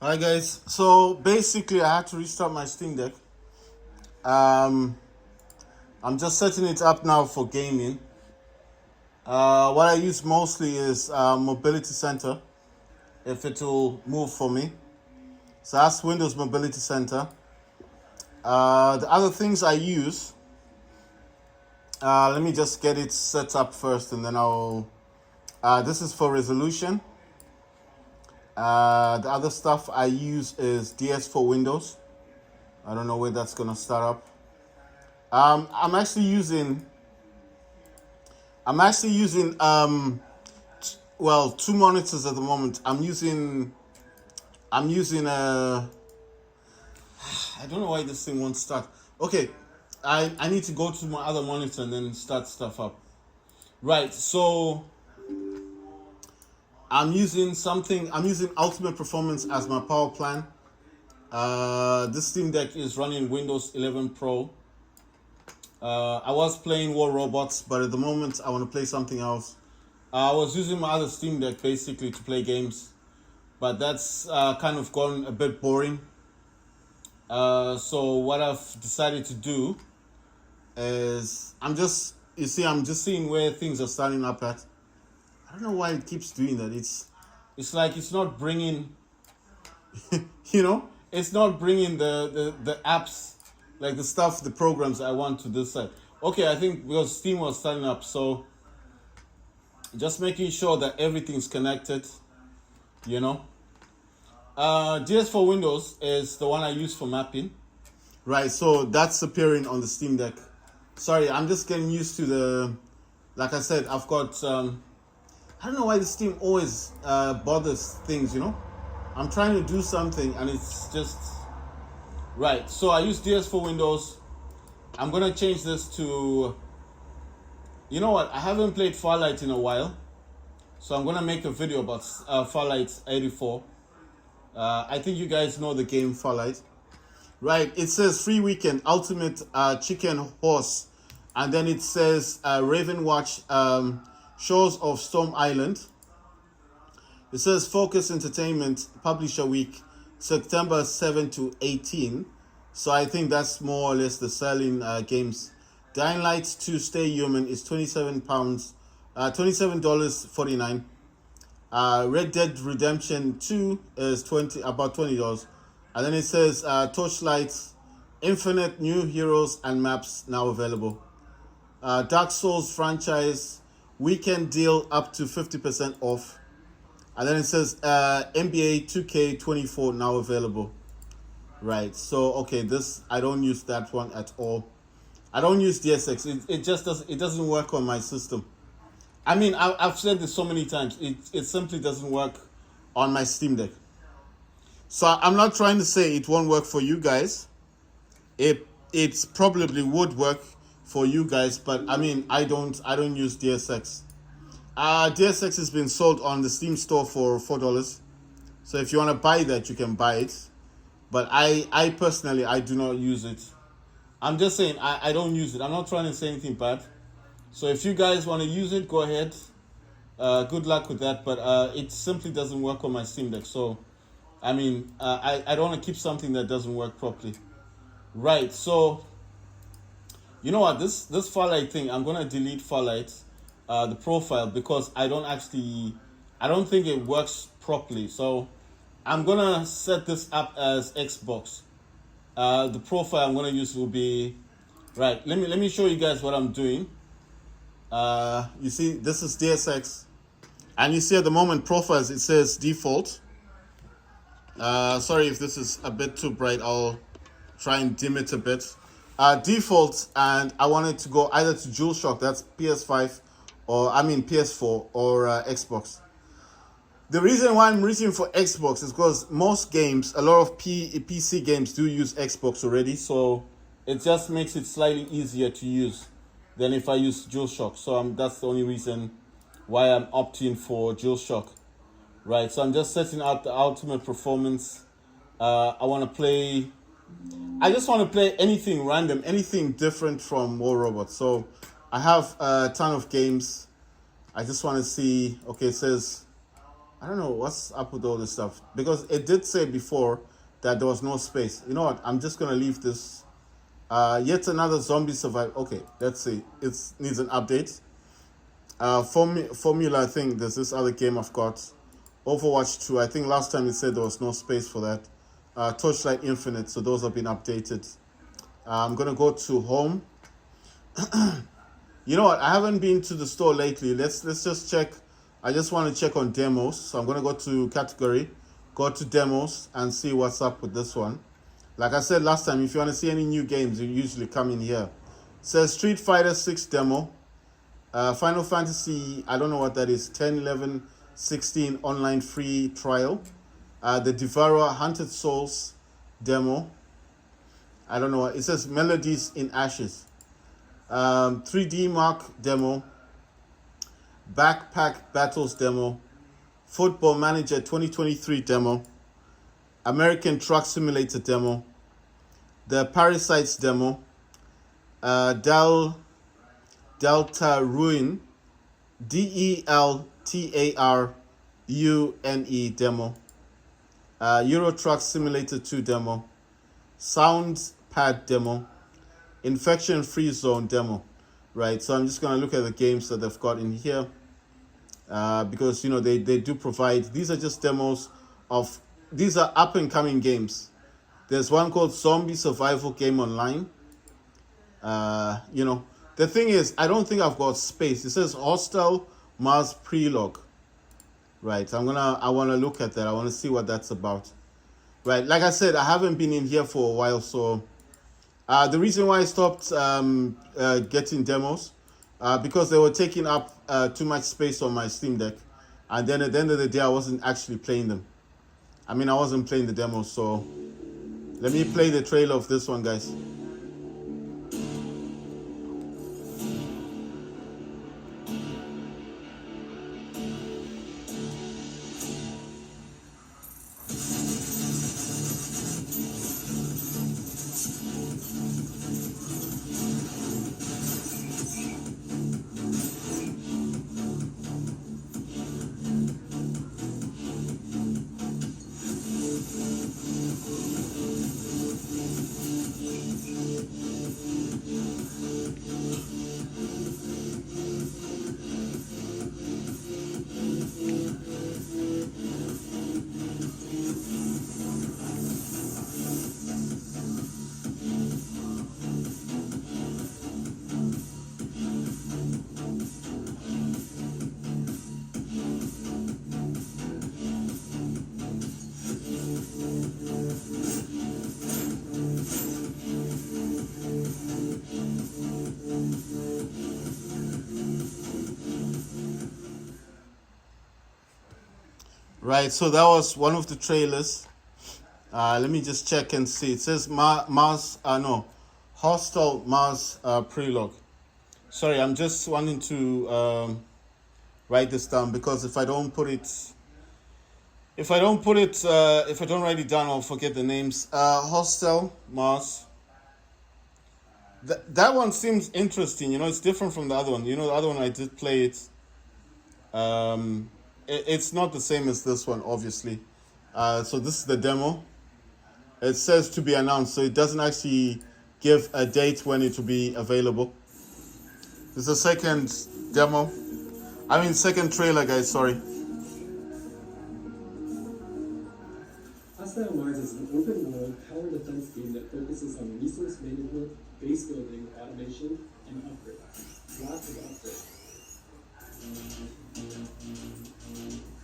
Hi guys. So basically, I had to restart my Steam Deck. Um, I'm just setting it up now for gaming. What I use mostly is Mobility Center, if it will move for me. So that's Windows Mobility Center. The other things I use, let me just get it set up first, and then I'll. This is for resolution. The other stuff I use is DS for Windows. I don't know where that's gonna start up. I'm actually using two monitors at the moment. I'm using I don't know why this thing won't start. Okay. I need to go to my other monitor and then start stuff up. Right. So I'm using Ultimate Performance as my power plan. This Steam Deck is running Windows 11 Pro. I was playing War Robots, but at the moment I want to play something else. I was using my other Steam Deck basically to play games, but that's kind of gone a bit boring. So what I've decided to do is I'm just seeing where things are starting up at. I don't know why it keeps doing that. It's like it's not bringing, it's not bringing the apps, like the programs I want to this side. Okay, I think because Steam was starting up, so just making sure that everything's connected, you know. DS for Windows is the one I use for mapping. Right, so that's appearing on the Steam Deck. Sorry, I'm just getting used to like I said, I've got, I don't know why the Steam always bothers things. I'm trying to do something and it's just, right. So I use DS for Windows. I'm going to change this to, you know what, I haven't played Farlight in a while. So I'm going to make a video about Farlight 84. I think you guys know the game Farlight. Right, it says free weekend, ultimate chicken horse. And then it says Raven Watch, Shores of Storm Island. It says Focus Entertainment, Publisher Week, September 7 to 18. So I think that's more or less the selling games. Dying Light to Stay Human is £27, $27.49. Red Dead Redemption 2 is about $20. And then it says Torchlight, Infinite New Heroes and Maps now available. Dark Souls franchise weekend deal up to 50% off. And then it says NBA 2K24 now available. Right. So okay, this I don't use that one at all. I don't use DSX. It just doesn't work on my system. I mean, I've said this so many times. It simply doesn't work on my Steam Deck. So I'm not trying to say it won't work for you guys. It probably would work for you guys, but I mean, I don't use DSX. DSX has been sold on the Steam store for $4. So if you want to buy that, you can buy it. But I personally, I do not use it. I'm just saying, I don't use it. I'm not trying to say anything bad. So if you guys want to use it, go ahead. Good luck with that. But it simply doesn't work on my Steam Deck. So, I mean, I don't want to keep something that doesn't work properly. Right, so, you know what? This Farlight thing, I'm going to delete Farlight, the profile, because I don't think it works properly. So, I'm going to set this up as Xbox. The profile I'm going to use will be, right, let me show you guys what I'm doing. You see, this is DSX. And you see at the moment profiles, it says default. Sorry if this is a bit too bright. I'll try and dim it a bit. Default, and I wanted to go either to DualShock, that's PS5, PS4 or Xbox. The reason why I'm reaching for Xbox is because most games, a lot of PC games do use Xbox already, so it just makes it slightly easier to use than if I use DualShock. So that's the only reason why I'm opting for DualShock. Right, so I'm just setting up the ultimate performance. I just want to play anything random, anything different from War Robots. So I have a ton of games. I just want to see, okay, it says I don't know what's up with all this stuff because it did say before that there was no space. You know what? I'm just gonna leave this. Yet another zombie survival. Okay, let's see. It needs an update. Formula. I think there's this other game I've got. Overwatch 2. I think last time it said there was no space for that. Torchlight Infinite. So those have been updated. I'm gonna go to home. You know what? I haven't been to the store lately. Let's just check. I just want to check on demos. So I'm gonna go to category, go to demos, and see what's up with this one. Like I said last time, if you want to see any new games, you usually come in here. It says Street Fighter 6 demo, Final Fantasy. I don't know what that is. 10, 11, 16 online free trial. The Devourer Hunted Souls demo. I don't know what it says. Melodies in Ashes. 3D Mark demo, Backpack Battles demo, Football Manager 2023 demo, American Truck Simulator demo, the Parasites demo, Delta Ruin, DELTARUNE demo, Euro Truck Simulator 2 demo, Sound Pad demo, Infection Free Zone demo, right? So I'm just gonna look at the games that they've got in here, because you know they do provide. These are just demos of these are up and coming games. There's one called Zombie Survival Game Online. You know, the thing is, I don't think I've got space. It says Hostel Mars Prologue, right? I wanna look at that. I wanna see what that's about, right? Like I said, I haven't been in here for a while, so. The reason why I stopped getting demos, because they were taking up too much space on my Steam Deck, and then at the end of the day, I wasn't actually playing them. I mean, I wasn't playing the demos, so let me play the trailer of this one, guys. Right, so that was one of the trailers. Let me just check and see. It says Hostel Mars Prologue. Sorry, I'm just wanting to write this down because if I don't write it down, I'll forget the names. Hostel Mars. That one seems interesting. You know, it's different from the other one. You know, the other one I did play it. It's not the same as this one, obviously. So this is the demo. It says to be announced, so it doesn't actually give a date when it will be available. This is the second demo. Second trailer, guys, sorry. Hostile Mars is an open-world tower defense game that focuses on resource management, base building, automation, and upgrades. Lots of upgrades.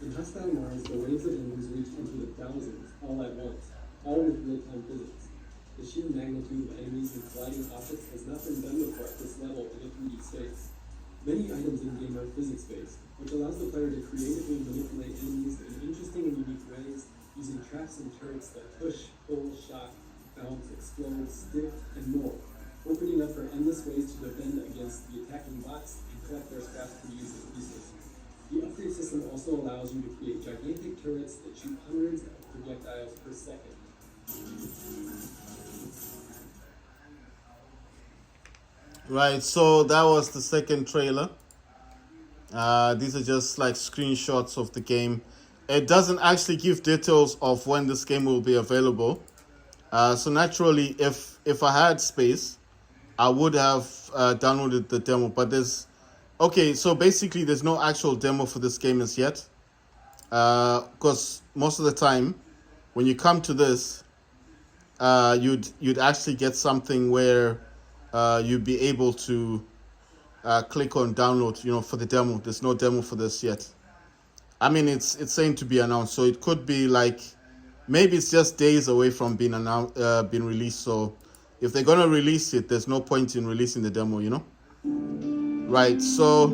In Hostile Mars, the waves of enemies reach into the thousands, all at once, all with real-time physics. The sheer magnitude of enemies and colliding objects has not been done before at this level in a 3D space. Many items in-game are physics-based, which allows the player to creatively manipulate enemies in interesting and unique ways, using traps and turrets that push, pull, shock, bounce, explode, stick, and more, opening up for endless ways to defend against the attacking bots and collect their scraps to use as resources. The upgrade system also allows you to create gigantic turrets that shoot hundreds of projectiles per second. Right, so that was the second trailer. These are just like screenshots of the game. it doesn't actually give details of when this game will be available. So naturally, if I had space, I would have downloaded the demo. But there's okay. So basically, there's no actual demo for this game as yet. Because most of the time, when you come to this, you'd actually get something where you'd be able to click on download. You know, for the demo. There's no demo for this yet. I mean, it's saying to be announced, so it could be like maybe it's just days away from being announced, being released. So if they're gonna release it, there's no point in releasing the demo, you know? Right. So